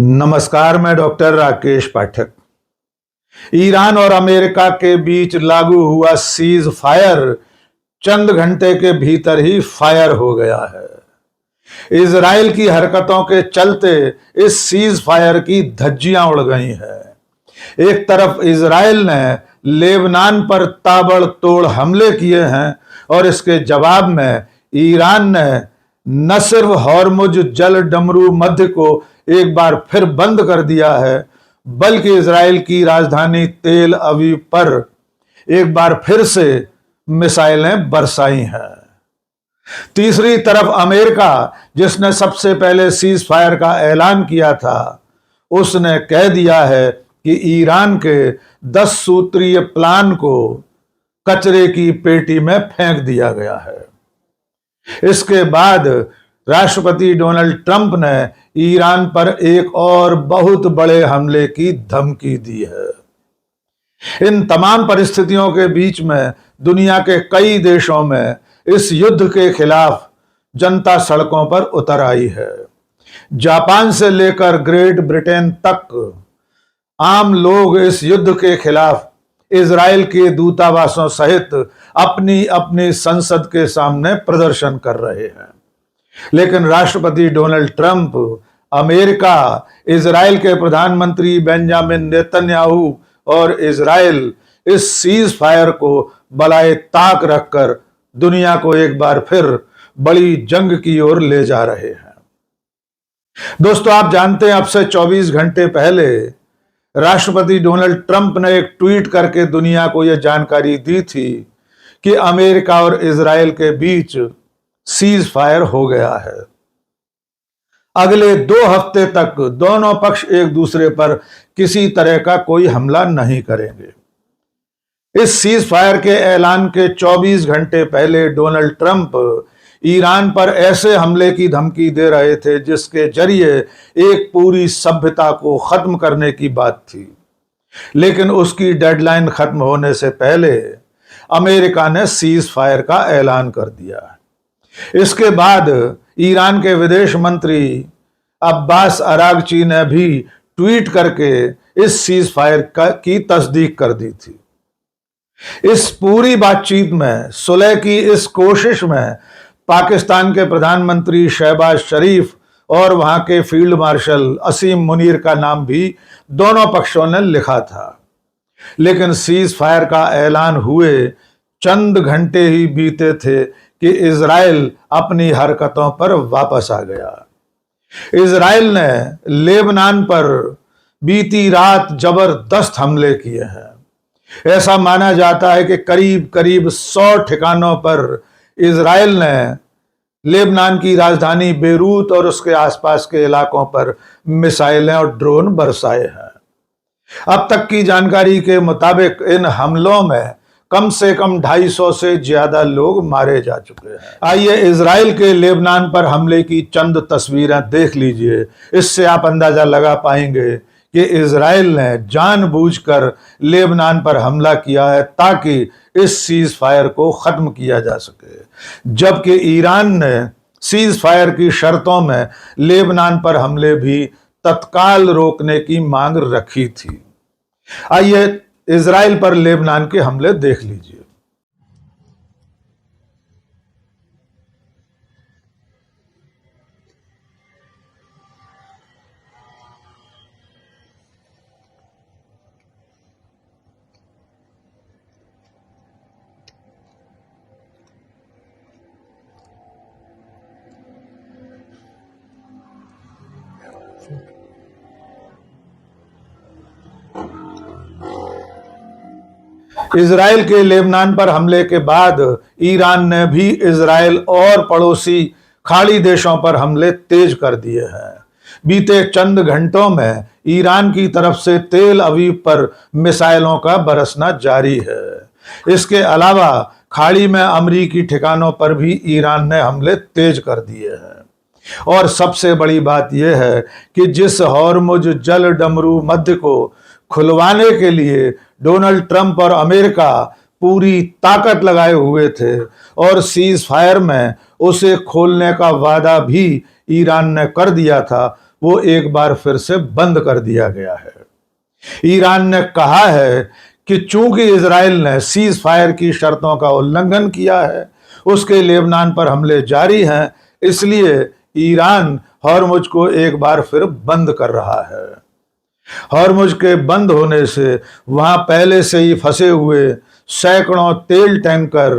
नमस्कार, मैं डॉक्टर राकेश पाठक। ईरान और अमेरिका के बीच लागू हुआ सीज फायर चंद घंटे के भीतर ही फायर हो गया है। इजराइल की हरकतों के चलते इस सीज फायर की धज्जियां उड़ गई हैं। एक तरफ इजराइल ने लेबनान पर ताबड़तोड़ हमले किए हैं और इसके जवाब में ईरान ने न सिर्फ हॉर्मुज जल डमरू मध्य को एक बार फिर बंद कर दिया है, बल्कि इजराइल की राजधानी तेल अवीव पर एक बार फिर से मिसाइलें बरसाई हैं। तीसरी तरफ अमेरिका, जिसने सबसे पहले सीज फायर का ऐलान किया था, उसने कह दिया है कि ईरान के 10 सूत्रीय प्लान को कचरे की पेटी में फेंक दिया गया है। इसके बाद राष्ट्रपति डोनाल्ड ट्रंप ने ईरान पर एक और बहुत बड़े हमले की धमकी दी है। इन तमाम परिस्थितियों के बीच में दुनिया के कई देशों में इस युद्ध के खिलाफ जनता सड़कों पर उतर आई है। जापान से लेकर ग्रेट ब्रिटेन तक आम लोग इस युद्ध के खिलाफ इजराइल के दूतावासों सहित अपनी अपनी संसद के सामने प्रदर्शन कर रहे हैं। लेकिन राष्ट्रपति डोनाल्ड ट्रंप, अमेरिका, इजराइल के प्रधानमंत्री बेंजामिन नेतन्याहू और इजराइल इस सीज फायर को बलाए ताक रखकर दुनिया को एक बार फिर बड़ी जंग की ओर ले जा रहे हैं। दोस्तों, आप जानते हैं अब से 24 घंटे पहले राष्ट्रपति डोनाल्ड ट्रंप ने एक ट्वीट करके दुनिया को यह जानकारी दी थी कि अमेरिका और इजराइल के बीच सीज फायर हो गया है। अगले 2 हफ्ते तक दोनों पक्ष एक दूसरे पर किसी तरह का कोई हमला नहीं करेंगे। इस सीज फायर के ऐलान के 24 घंटे पहले डोनाल्ड ट्रंप ईरान पर ऐसे हमले की धमकी दे रहे थे जिसके जरिए एक पूरी सभ्यता को खत्म करने की बात थी। लेकिन उसकी डेडलाइन खत्म होने से पहले अमेरिका ने सीज फायर का ऐलान कर दिया। इसके बाद ईरान के विदेश मंत्री अब्बास अरागची ने भी ट्वीट करके इस सीज फायर की तस्दीक कर दी थी। इस पूरी बातचीत में, सुलह की इस कोशिश में पाकिस्तान के प्रधानमंत्री शहबाज शरीफ और वहां के फील्ड मार्शल असीम मुनीर का नाम भी दोनों पक्षों ने लिखा था। लेकिन सीज फायर का ऐलान हुए चंद घंटे ही बीते थे कि इजराइल अपनी हरकतों पर वापस आ गया। इजराइल ने लेबनान पर बीती रात जबरदस्त हमले किए हैं। ऐसा माना जाता है कि करीब करीब 100 ठिकानों पर इजराइल ने लेबनान की राजधानी बेरूत और उसके आसपास के इलाकों पर मिसाइलें और ड्रोन बरसाए हैं। अब तक की जानकारी के मुताबिक इन हमलों में कम से कम 250 से ज्यादा लोग मारे जा चुके हैं। आइए इजराइल के लेबनान पर हमले की चंद तस्वीरें देख लीजिए। इससे आप अंदाजा लगा पाएंगे कि इजराइल ने जानबूझकर लेबनान पर हमला किया है ताकि इस सीज फायर को खत्म किया जा सके, जबकि ईरान ने सीज फायर की शर्तों में लेबनान पर हमले भी तत्काल रोकने की मांग रखी थी। आइए इजराइल पर लेबनान के हमले देख लीजिए। इजराइल के लेबनान पर हमले के बाद ईरान ने भी इजराइल और पड़ोसी खाड़ी देशों पर हमले तेज कर दिए हैं। बीते चंद घंटों में ईरान की तरफ से तेल अवीव पर मिसाइलों का बरसना जारी है। इसके अलावा खाड़ी में अमरीकी ठिकानों पर भी ईरान ने हमले तेज कर दिए हैं। और सबसे बड़ी बात यह है कि जिस हॉर्मुज जल डमरू मध्य को खुलवाने के लिए डोनाल्ड ट्रंप और अमेरिका पूरी ताकत लगाए हुए थे और सीज फायर में उसे खोलने का वादा भी ईरान ने कर दिया था, वो एक बार फिर से बंद कर दिया गया है। ईरान ने कहा है कि चूंकि इजराइल ने सीज फायर की शर्तों का उल्लंघन किया है, उसके लेबनान पर हमले जारी हैं, इसलिए ईरान हॉर्मुज को एक बार फिर बंद कर रहा है। हॉर्मुज के बंद होने से वहां पहले से ही फंसे हुए सैकड़ों तेल टैंकर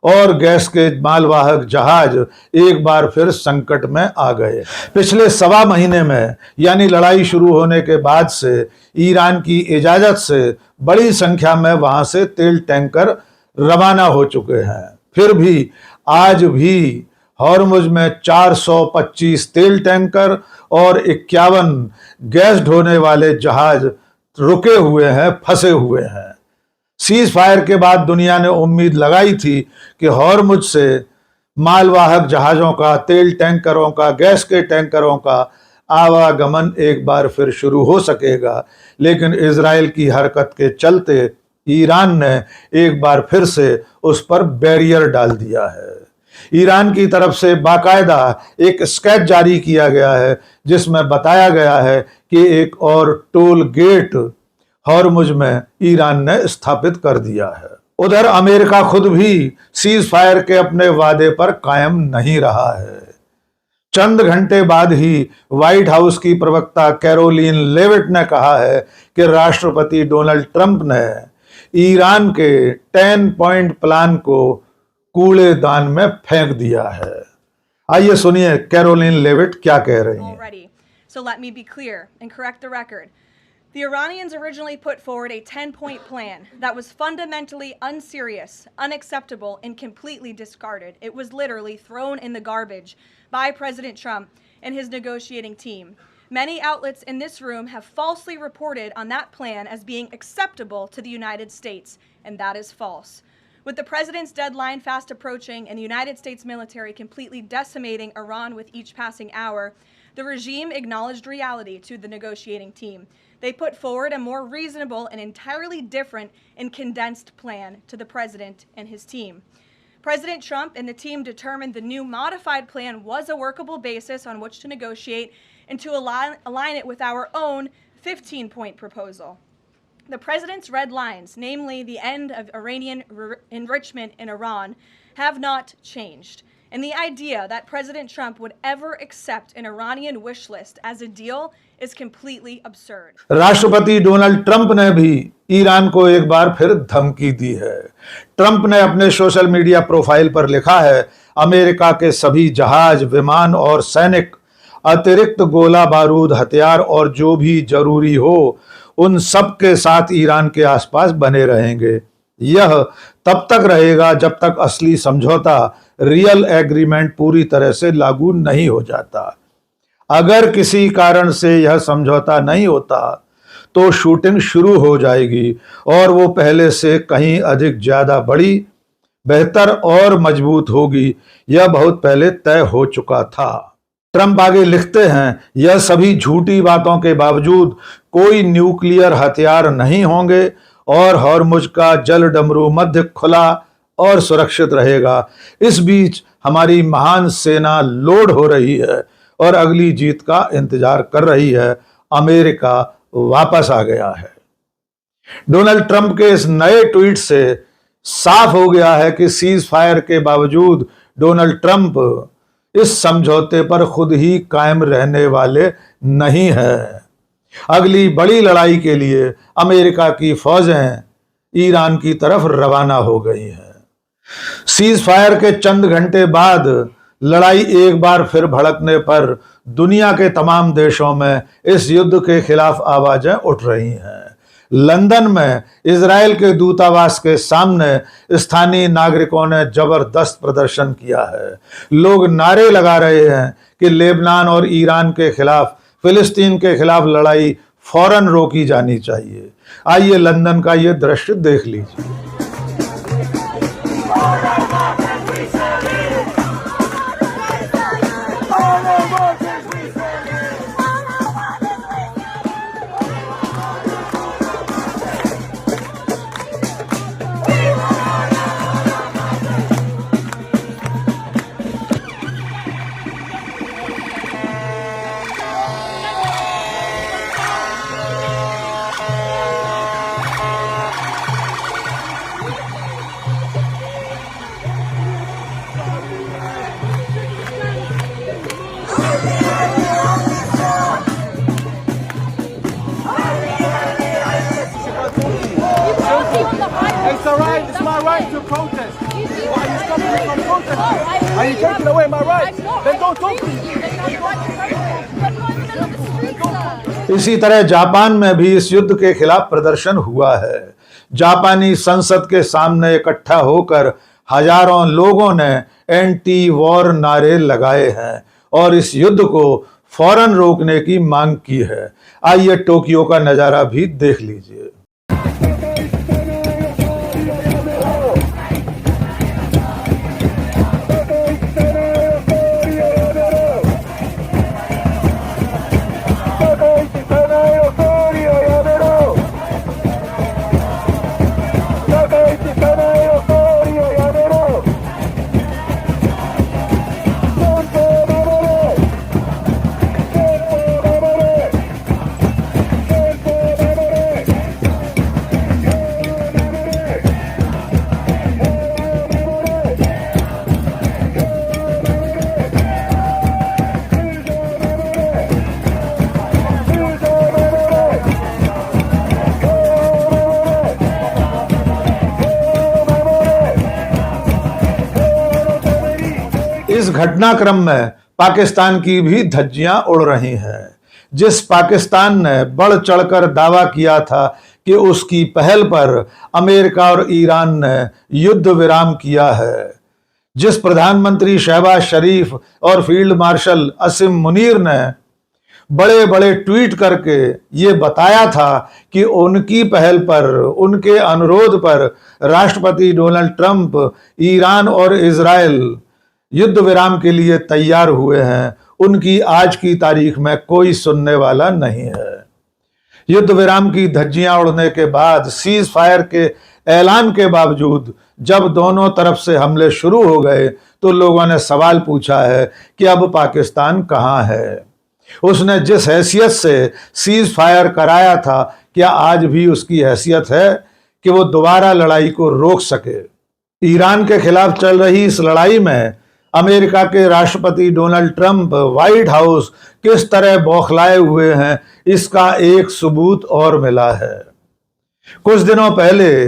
और गैस के मालवाहक जहाज एक बार फिर संकट में आ गए। पिछले सवा महीने में यानी लड़ाई शुरू होने के बाद से ईरान की इजाजत से बड़ी संख्या में वहां से तेल टैंकर रवाना हो चुके हैं। फिर भी आज भी हॉर्मुज में 425 तेल टैंकर और 51 गैस ढोने वाले जहाज रुके हुए हैं, फंसे हुए हैं। सीज फायर के बाद दुनिया ने उम्मीद लगाई थी कि हॉर्मुज से मालवाहक जहाजों का, तेल टैंकरों का, गैस के टैंकरों का आवागमन एक बार फिर शुरू हो सकेगा, लेकिन इजराइल की हरकत के चलते ईरान ने एक बार फिर से उस पर बैरियर डाल दिया है। ईरान की तरफ से बाकायदा एक स्केच जारी किया गया है जिसमें बताया गया है कि एक और टोल गेट हॉर्मुज में ईरान ने स्थापित कर दिया है। उधर अमेरिका खुद भी सीज फायर के अपने वादे पर कायम नहीं रहा है। चंद घंटे बाद ही व्हाइट हाउस की प्रवक्ता कैरोलिन लेविट ने कहा है कि राष्ट्रपति डोनाल्ड ट्रंप ने ईरान के 10 पॉइंट प्लान को कूड़ेदान में फेंक दिया है। आइए सुनिए कैरोलिन लेविट क्या कह रही हैं। So let me be clear and correct the record. The Iranians originally put forward a 10-point plan that was fundamentally unserious, unacceptable, and completely discarded. It was literally thrown in the garbage by President Trump and his negotiating team. Many outlets in this room have falsely reported on that plan as being acceptable to the United States, and that is false. With the president's deadline fast approaching and the United States military completely decimating Iran with each passing hour, the regime acknowledged reality to the negotiating team. They put forward a more reasonable and entirely different and condensed plan to the president and his team. President Trump and the team determined the new modified plan was a workable basis on which to negotiate and to align it with our own 15-point proposal. The president's red lines, namely the end of Iranian enrichment in Iran, have not changed. And the idea that President Trump would ever accept an Iranian wish list as a deal is completely absurd. राष्ट्रपति Donald Trump ने भी Iran को एक बार फिर धमकी दी है। Trump ने अपने सोशल मीडिया प्रोफाइल पर लिखा है, अमेरिका के सभी जहाज, विमान और सैनिक अतिरिक्त गोला बारूद, हथियार और जो भी जरूरी हो उन सब के साथ ईरान के आसपास बने रहेंगे। यह तब तक रहेगा जब तक असली समझौता, रियल एग्रीमेंट पूरी तरह से लागू नहीं हो जाता। अगर किसी कारण से यह समझौता नहीं होता तो शूटिंग शुरू हो जाएगी और वो पहले से कहीं अधिक ज्यादा बड़ी, बेहतर और मजबूत होगी। यह बहुत पहले तय हो चुका था। ट्रंप आगे लिखते हैं, यह सभी झूठी बातों के बावजूद कोई न्यूक्लियर हथियार नहीं होंगे और हॉर्मुज का जल डमरू मध्य खुला और सुरक्षित रहेगा। इस बीच हमारी महान सेना लोड हो रही है और अगली जीत का इंतजार कर रही है। अमेरिका वापस आ गया है। डोनाल्ड ट्रंप के इस नए ट्वीट से साफ हो गया है कि सीज फायर के बावजूद डोनाल्ड ट्रंप इस समझौते पर खुद ही कायम रहने वाले नहीं है। अगली बड़ी लड़ाई के लिए अमेरिका की फौजें ईरान की तरफ रवाना हो गई हैं। सीज फायर के चंद घंटे बाद लड़ाई एक बार फिर भड़कने पर दुनिया के तमाम देशों में इस युद्ध के खिलाफ आवाजें उठ रही हैं। लंदन में इजराइल के दूतावास के सामने स्थानीय नागरिकों ने जबरदस्त प्रदर्शन किया है। लोग नारे लगा रहे हैं कि लेबनान और ईरान के खिलाफ, फिलिस्तीन के खिलाफ लड़ाई फौरन रोकी जानी चाहिए। आइए लंदन का ये दृश्य देख लीजिए। It's a right. It's my right to protest. Why are you stopping me from protesting? Are you taking away my rights? Then don't talk to me. इसी तरह जापान में भी इस युद्ध के खिलाफ प्रदर्शन हुआ है। जापानी संसद के सामने इकट्ठा होकर हजारों लोगों ने एंटी वॉर नारे लगाए हैं और इस युद्ध को फौरन रोकने की मांग की है। आइए टोक्यो का नजारा भी देख लीजिए। इस घटनाक्रम में पाकिस्तान की भी धज्जियां उड़ रही हैं। जिस पाकिस्तान ने बढ़ चढ़कर दावा किया था कि उसकी पहल पर अमेरिका और ईरान ने युद्ध विराम किया है, जिस प्रधानमंत्री शहबाज शरीफ और फील्ड मार्शल असीम मुनीर ने बड़े बड़े ट्वीट करके ये बताया था कि उनकी पहल पर, उनके अनुरोध पर राष्ट्रपति डोनाल्ड ट्रंप ईरान और इजराइल युद्ध विराम के लिए तैयार हुए हैं, उनकी आज की तारीख में कोई सुनने वाला नहीं है। युद्ध विराम की धज्जियां उड़ने के बाद, सीज फायर के ऐलान के बावजूद जब दोनों तरफ से हमले शुरू हो गए तो लोगों ने सवाल पूछा है कि अब पाकिस्तान कहां है। उसने जिस हैसियत से सीज फायर कराया था, क्या आज भी उसकी हैसियत है कि वो दोबारा लड़ाई को रोक सके? ईरान के खिलाफ चल रही इस लड़ाई में अमेरिका के राष्ट्रपति डोनाल्ड ट्रंप व्हाइट हाउस किस तरह बौखलाए हुए हैं, इसका एक सबूत और मिला है। कुछ दिनों पहले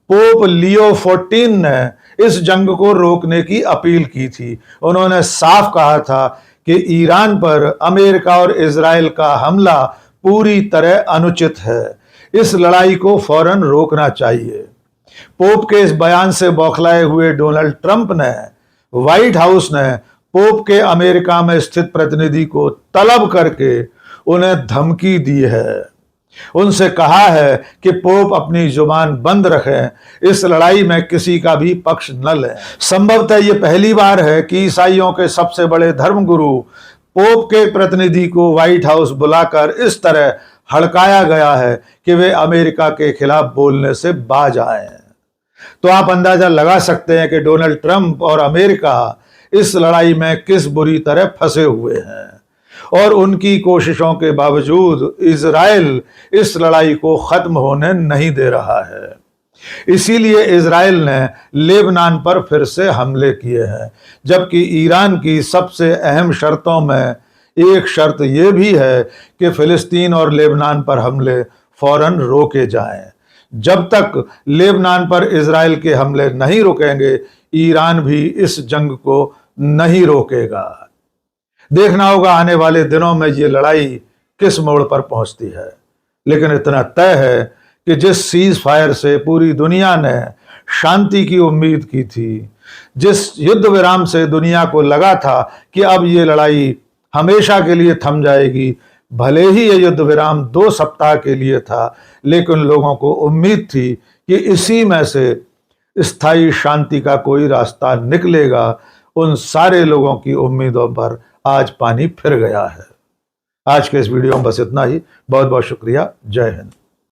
पोप लियो 14 ने इस जंग को रोकने की अपील की थी। उन्होंने साफ कहा था कि ईरान पर अमेरिका और इजराइल का हमला पूरी तरह अनुचित है, इस लड़ाई को फौरन रोकना चाहिए। पोप के इस बयान से बौखलाए हुए डोनाल्ड ट्रंप ने, व्हाइट हाउस ने पोप के अमेरिका में स्थित प्रतिनिधि को तलब करके उन्हें धमकी दी है। उनसे कहा है कि पोप अपनी जुबान बंद रखें, इस लड़ाई में किसी का भी पक्ष न लें। संभवतः ये पहली बार है कि ईसाइयों के सबसे बड़े धर्मगुरु पोप के प्रतिनिधि को व्हाइट हाउस बुलाकर इस तरह हड़काया गया है कि वे अमेरिका के खिलाफ बोलने से बाज आए। तो आप अंदाजा लगा सकते हैं कि डोनाल्ड ट्रंप और अमेरिका इस लड़ाई में किस बुरी तरह फंसे हुए हैं और उनकी कोशिशों के बावजूद इजराइल इस लड़ाई को खत्म होने नहीं दे रहा है। इसीलिए इजराइल ने लेबनान पर फिर से हमले किए हैं, जबकि ईरान की सबसे अहम शर्तों में एक शर्त यह भी है कि फिलिस्तीन और लेबनान पर हमले फौरन रोके जाएं। जब तक लेबनान पर इजराइल के हमले नहीं रुकेंगे, ईरान भी इस जंग को नहीं रोकेगा। देखना होगा आने वाले दिनों में ये लड़ाई किस मोड़ पर पहुंचती है। लेकिन इतना तय है कि जिस सीज फायर से पूरी दुनिया ने शांति की उम्मीद की थी, जिस युद्ध विराम से दुनिया को लगा था कि अब ये लड़ाई हमेशा के लिए थम जाएगी, भले ही ये युद्ध विराम 2 सप्ताह के लिए था, लेकिन लोगों को उम्मीद थी कि इसी में से स्थायी शांति का कोई रास्ता निकलेगा। उन सारे लोगों की उम्मीदों पर आज पानी फिर गया है। आज के इस वीडियो में बस इतना ही। बहुत बहुत शुक्रिया। जय हिंद।